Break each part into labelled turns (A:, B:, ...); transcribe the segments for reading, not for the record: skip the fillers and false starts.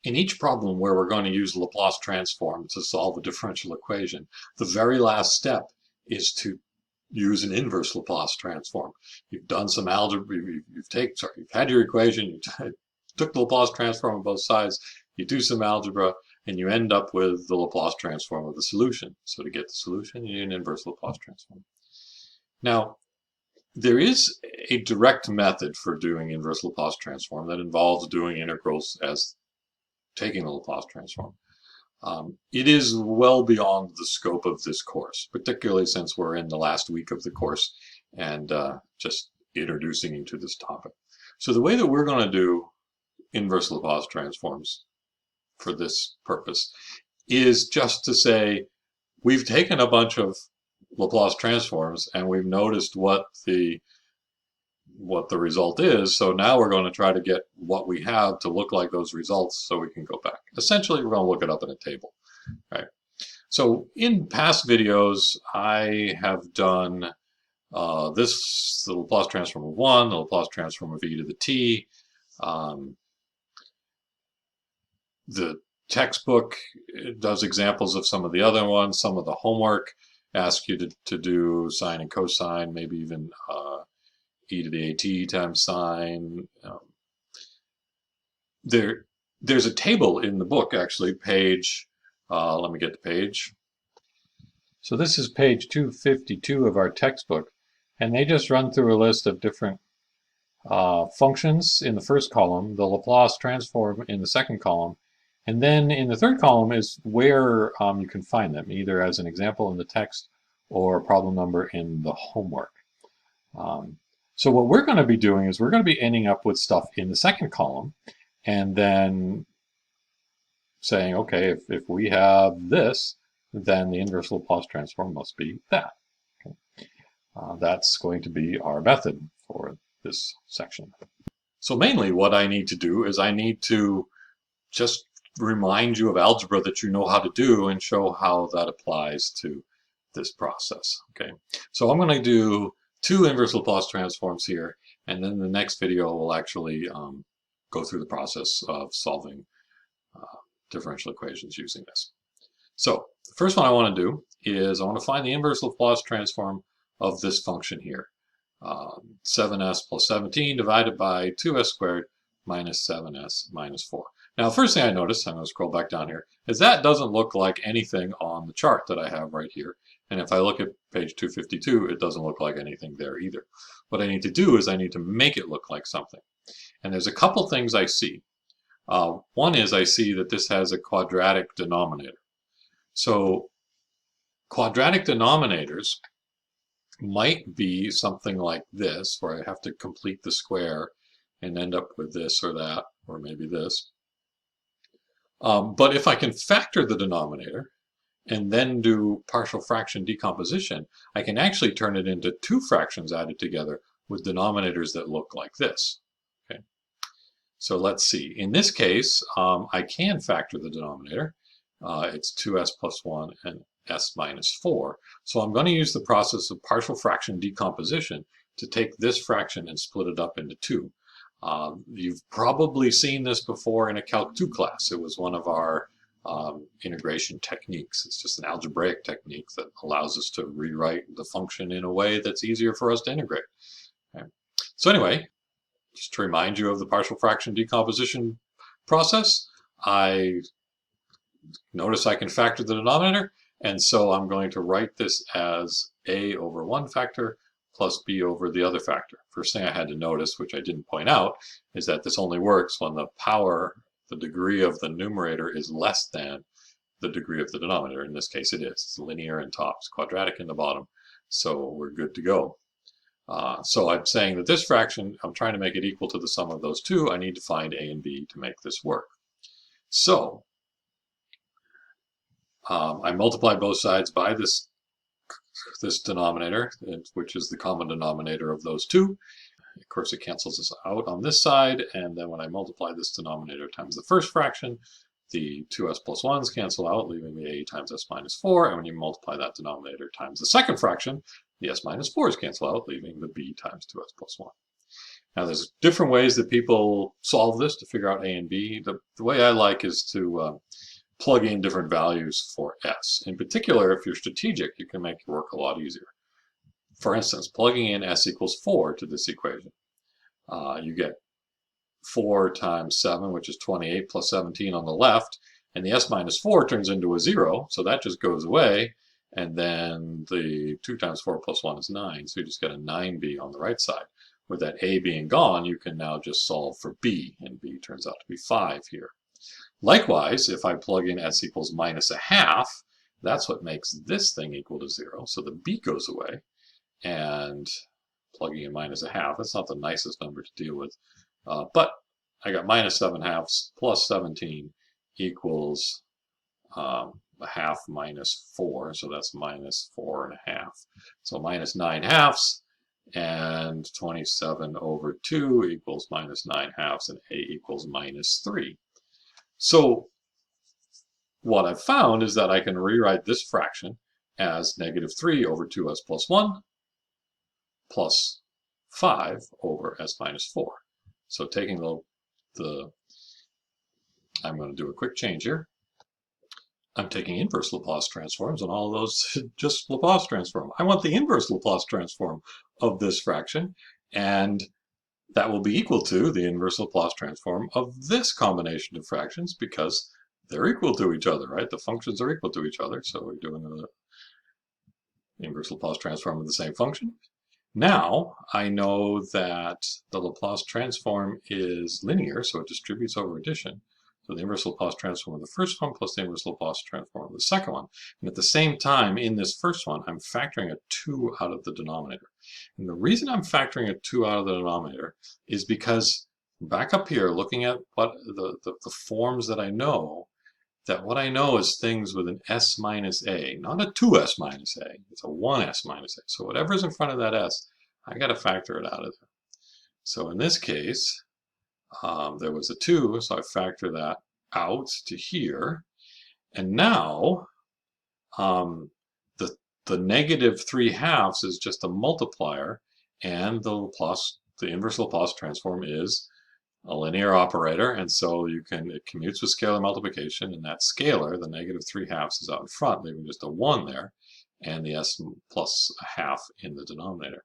A: In each problem where we're going to use Laplace transform to solve a differential equation, the very last step is to use an inverse Laplace transform. You've done some algebra, you've had your equation, you took the Laplace transform on both sides, you do some algebra, and you end up with the Laplace transform of the solution. So to get the solution, you need an inverse Laplace transform. Now, there is a direct method for doing inverse Laplace transform that involves doing integrals as taking the Laplace transform. It is well beyond the scope of this course, particularly since we're in the last week of the course and just introducing you to this topic. So the way that we're going to do inverse Laplace transforms for this purpose is just to say we've taken a bunch of Laplace transforms and we've noticed what the result is. So now we're going to try to get what we have to look like those results so we can go back. Essentially, we're going to look it up in a table, right? So in past videos, I have done the Laplace transform of 1, the Laplace transform of e to the t. The textbook does examples of some of the other ones. Some of the homework asks you to do sine and cosine, maybe even e to the at times sine. There's a table in the book, actually, page, let me get the page. So this is page 252 of our textbook, and they just run through a list of different functions in the first column, the Laplace transform in the second column, and then in the third column is where you can find them, either as an example in the text or a problem number in the homework. So what we're going to be doing is we're going to be ending up with stuff in the second column and then saying, okay, if we have this, then the inverse Laplace transform must be that. Okay. That's going to be our method for this section. So mainly what I need to do is I need to just remind you of algebra that you know how to do and show how that applies to this process. Okay, so I'm going to do 2 inverse Laplace transforms here, and then the next video will actually go through the process of solving differential equations using this. So the first one I want to do is I want to find the inverse Laplace transform of this function here. 7s plus 17 divided by 2s squared minus 7s minus 4. Now, the first thing I notice, I'm going to scroll back down here, is that doesn't look like anything on the chart that I have right here. And if I look at page 252, it doesn't look like anything there either. What I need to do is I need to make it look like something. And there's a couple things I see. One is I see that this has a quadratic denominator. So quadratic denominators might be something like this, where I have to complete the square and end up with this or that, or maybe this. But if I can factor the denominator and then do partial fraction decomposition, I can actually turn it into 2 fractions added together with denominators that look like this. Okay. So let's see. In this case, I can factor the denominator. It's 2s plus 1 and s minus 4. So I'm going to use the process of partial fraction decomposition to take this fraction and split it up into 2. You've probably seen this before in a Calc 2 class. It was one of our integration techniques. It's just an algebraic technique that allows us to rewrite the function in a way that's easier for us to integrate. Okay. So anyway, just to remind you of the partial fraction decomposition process, I notice I can factor the denominator, and so I'm going to write this as a over 1 factor plus b over the other factor. First thing I had to notice, which I didn't point out, is that this only works when the power, the degree of the numerator, is less than the degree of the denominator. In this case it is. It's linear in top, it's quadratic in the bottom, so we're good to go. So I'm saying that this fraction, I'm trying to make it equal to the sum of those 2. I need to find a and b to make this work. So I multiply both sides by this denominator, which is the common denominator of those 2. Of course, it cancels this out on this side, and then when I multiply this denominator times the first fraction, the 2s plus 1s cancel out, leaving me a times s minus 4, and when you multiply that denominator times the second fraction, the s minus 4s cancel out, leaving the b times 2s plus 1. Now, there's different ways that people solve this to figure out a and b. The way I like is to plug in different values for s. In particular, if you're strategic, you can make your work a lot easier. For instance, plugging in s equals 4 to this equation, you get 4 times 7, which is 28, plus 17 on the left, and the s minus 4 turns into a 0, so that just goes away, and then the 2 times 4 plus 1 is 9, so you just get a 9b on the right side. With that a being gone, you can now just solve for b, and b turns out to be 5 here. Likewise, if I plug in s equals minus a half, that's what makes this thing equal to 0, so the b goes away, and plugging in minus a half, that's not the nicest number to deal with, but I got minus 7 halves plus 17 equals a half minus 4, so that's minus 4 and a half. So minus 9 halves, and 27 over 2 equals minus 9 halves, and a equals minus 3. So what I've found is that I can rewrite this fraction as negative 3 over 2s plus 1 plus 5 over s minus 4. So taking I'm going to do a quick change here. I'm taking inverse Laplace transforms, and all of those just Laplace transform. I want the inverse Laplace transform of this fraction, and that will be equal to the inverse Laplace transform of this combination of fractions because they're equal to each other, right? The functions are equal to each other, so we're doing the inverse Laplace transform of the same function. Now, I know that the Laplace transform is linear, so it distributes over addition. So the inverse Laplace transform of the first one plus the inverse Laplace transform of the second one. And at the same time, in this first one, I'm factoring a 2 out of the denominator. And the reason I'm factoring a 2 out of the denominator is because back up here, looking at what the forms that I know, that what I know is things with an s minus a, not a 2s minus a. It's a 1s minus a. So whatever's in front of that s, I got to factor it out of there. So in this case, there was a 2, so I factor that out to here. And now the negative 3 halves is just a multiplier, and the inverse Laplace transform is a linear operator, and so it commutes with scalar multiplication, and that scalar, the negative 3 halves, is out in front, leaving just a 1 there, and the s plus a half in the denominator.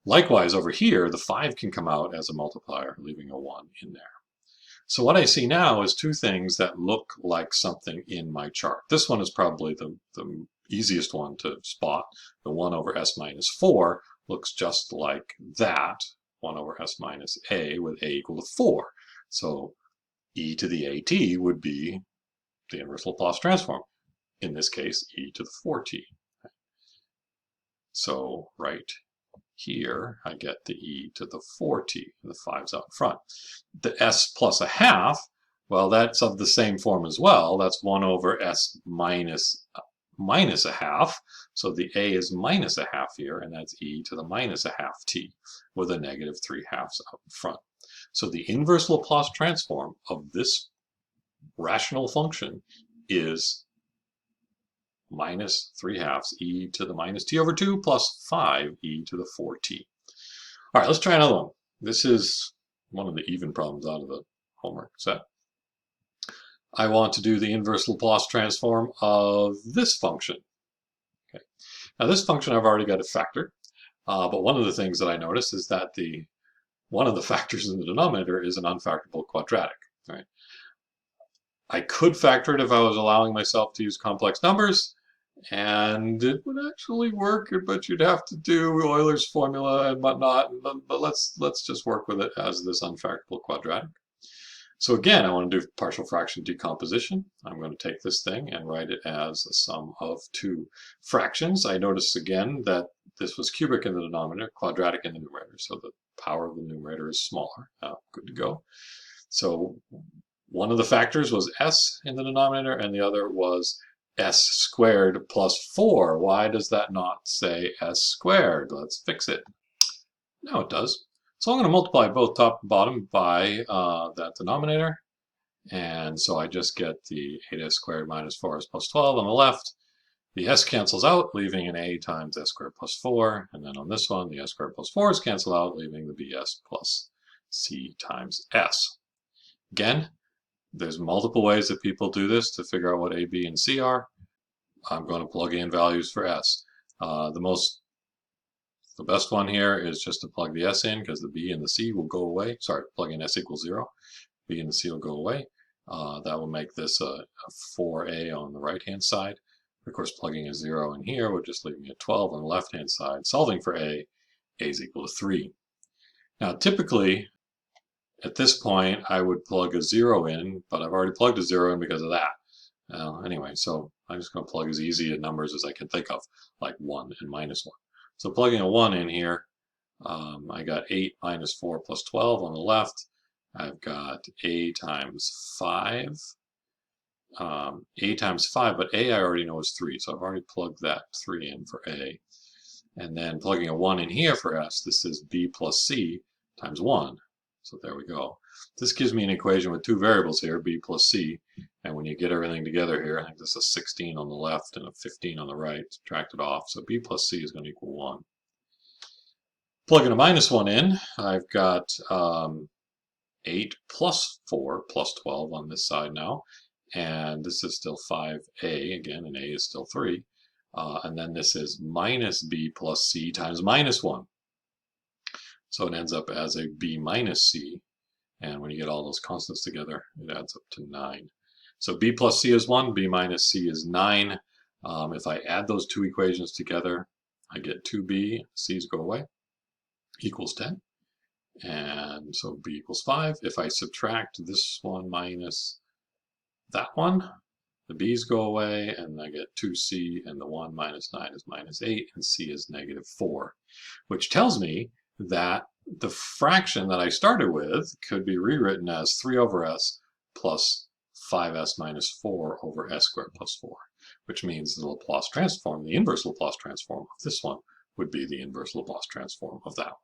A: Likewise, over here, the 5 can come out as a multiplier, leaving a 1 in there. So what I see now is two things that look like something in my chart. This one is probably the easiest one to spot. The 1 over s minus 4 looks just like that, 1 over s minus a with a equal to 4. So e to the at would be the inverse Laplace transform. In this case, e to the 4t. So right here, I get the e to the 4t, and the 5's out in front. The s plus a half, well, that's of the same form as well. That's 1 over s minus a half. So the a is minus a half here, and that's e to the minus a half t, with a negative 3 halves out in front. So the inverse Laplace transform of this rational function is minus 3 halves e to the minus t over 2 plus 5 e to the 4t. All right, let's try another one. This is one of the even problems out of the homework set. I want to do the inverse Laplace transform of this function. Okay. Now this function I've already got a factor, but one of the things that I notice is that one of the factors in the denominator is an unfactorable quadratic. Right? I could factor it if I was allowing myself to use complex numbers, and it would actually work, but you'd have to do Euler's formula and whatnot. But let's just work with it as this unfactorable quadratic. So again, I want to do partial fraction decomposition. I'm going to take this thing and write it as a sum of two fractions. I notice again that this was cubic in the denominator, quadratic in the numerator, so the power of the numerator is smaller. Good to go. So one of the factors was s in the denominator, and the other was s squared plus 4. Why does that not say s squared? Let's fix it. Now it does. So I'm going to multiply both top and bottom by that denominator. And so I just get the 8s squared minus 4s plus 12 on the left. the s cancels out, leaving an a times s squared plus 4. And then on this one, the s squared plus 4's cancel out, leaving the bs plus c times s. Again, there's multiple ways that people do this to figure out what a, b, and c are. I'm going to plug in values for s. The best one here is just to plug the s in, because the b and the c will go away. Sorry, plug in s equals 0. B and the c will go away. That will make this a 4a on the right-hand side. Of course, plugging a 0 in here would just leave me a 12 on the left-hand side. Solving for a is equal to 3. Now, typically, at this point, I would plug a 0 in, but I've already plugged a 0 in because of that. Anyway, so I'm just going to plug as easy numbers as I can think of, like 1 and minus 1. So plugging a 1 in here, I got 8 minus 4 plus 12 on the left. I've got a times 5. A times 5, but a I already know is 3, so I've already plugged that 3 in for a. And then plugging a 1 in here for s, this is b plus c times 1. So there we go. This gives me an equation with two variables here, b plus c. And when you get everything together here, I think this is 16 on the left and a 15 on the right, subtract it off. So b plus c is going to equal 1. Plugging a minus 1 in, I've got 8 plus 4 plus 12 on this side now. And this is still 5a, again, and a is still 3. And then this is minus b plus c times minus 1. So it ends up as a b minus c. And when you get all those constants together, it adds up to 9. So b plus c is 1, b minus c is 9. If I add those two equations together, I get 2b, c's go away, equals 10. And so b equals 5. If I subtract this one minus that one, the b's go away, and I get 2c, and the 1 minus 9 is minus 8, and c is negative 4, which tells me that the fraction that I started with could be rewritten as 3 over s plus 5s minus 4 over s squared plus 4, which means the Laplace transform, the inverse Laplace transform of this one, would be the inverse Laplace transform of that one.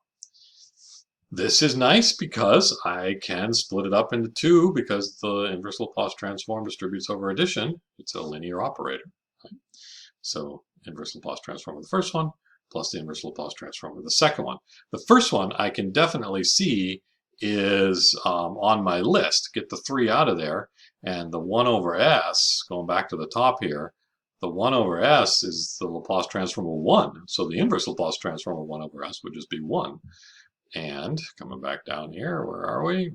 A: This is nice because I can split it up into 2 because the inverse Laplace transform distributes over addition. It's a linear operator. Right? So inverse Laplace transform of the first one plus the inverse Laplace transform of the second one. The first one I can definitely see is on my list. Get the 3 out of there, and the 1 over s, going back to the top here, the 1 over s is the Laplace transform of 1. So the inverse Laplace transform of 1 over s would just be 1. And coming back down here, where are we?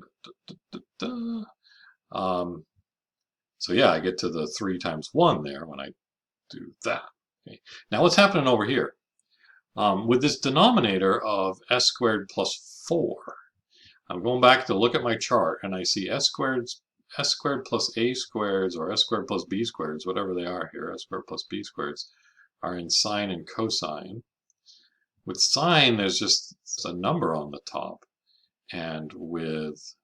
A: So yeah, I get to the 3 times 1 there when I do that. Okay. Now what's happening over here? With this denominator of s squared plus 4, I'm going back to look at my chart, and I see s squared plus a squareds, or s squared plus b squareds, whatever they are here, s squared plus b squareds, are in sine and cosine. With sine, there's just a number on the top, and with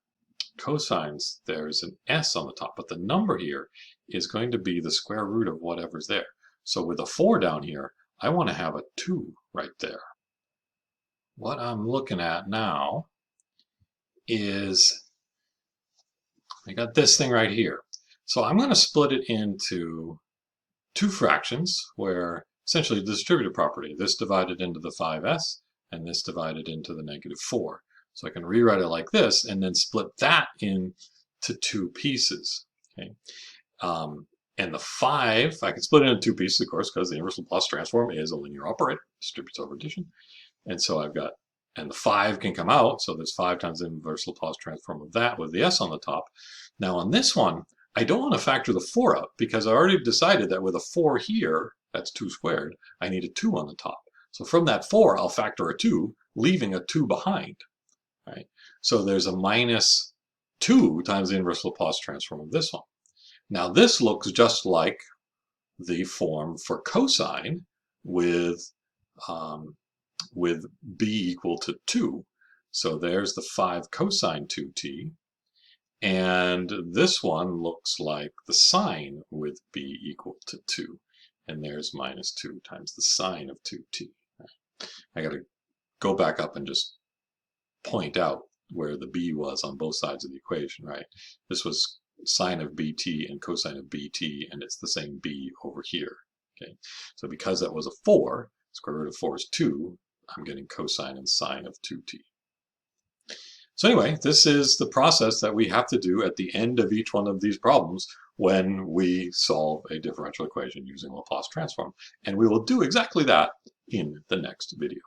A: cosines, there's an s on the top, but the number here is going to be the square root of whatever's there. So with a 4 down here, I want to have a 2 right there. What I'm looking at now is I got this thing right here. So I'm going to split it into 2 fractions where essentially the distributive property, this divided into the 5s and this divided into the negative 4. So I can rewrite it like this and then split that into 2 pieces. Okay. And the 5, I can split it into 2 pieces, of course, because the inverse Laplace transform is a linear operator, distributes over addition. And so I've got, and the 5 can come out, so there's 5 times the inverse Laplace transform of that with the s on the top. Now on this one, I don't want to factor the 4 out because I already decided that with a 4 here, that's 2 squared, I need a 2 on the top. So from that 4, I'll factor a 2, leaving a 2 behind. Right? So there's a minus 2 times the inverse Laplace transform of this one. Now this looks just like the form for cosine with b equal to 2. So there's the 5 cosine 2t. And this one looks like the sine with b equal to 2. And there's minus 2 times the sine of 2t. Right? I got to go back up and just point out where the b was on both sides of the equation, right? This was sine of bt and cosine of bt, and it's the same b over here. Okay, so because that was a 4, square root of 4 is 2, I'm getting cosine and sine of 2t. So anyway, this is the process that we have to do at the end of each one of these problems when we solve a differential equation using Laplace transform. And we will do exactly that in the next video.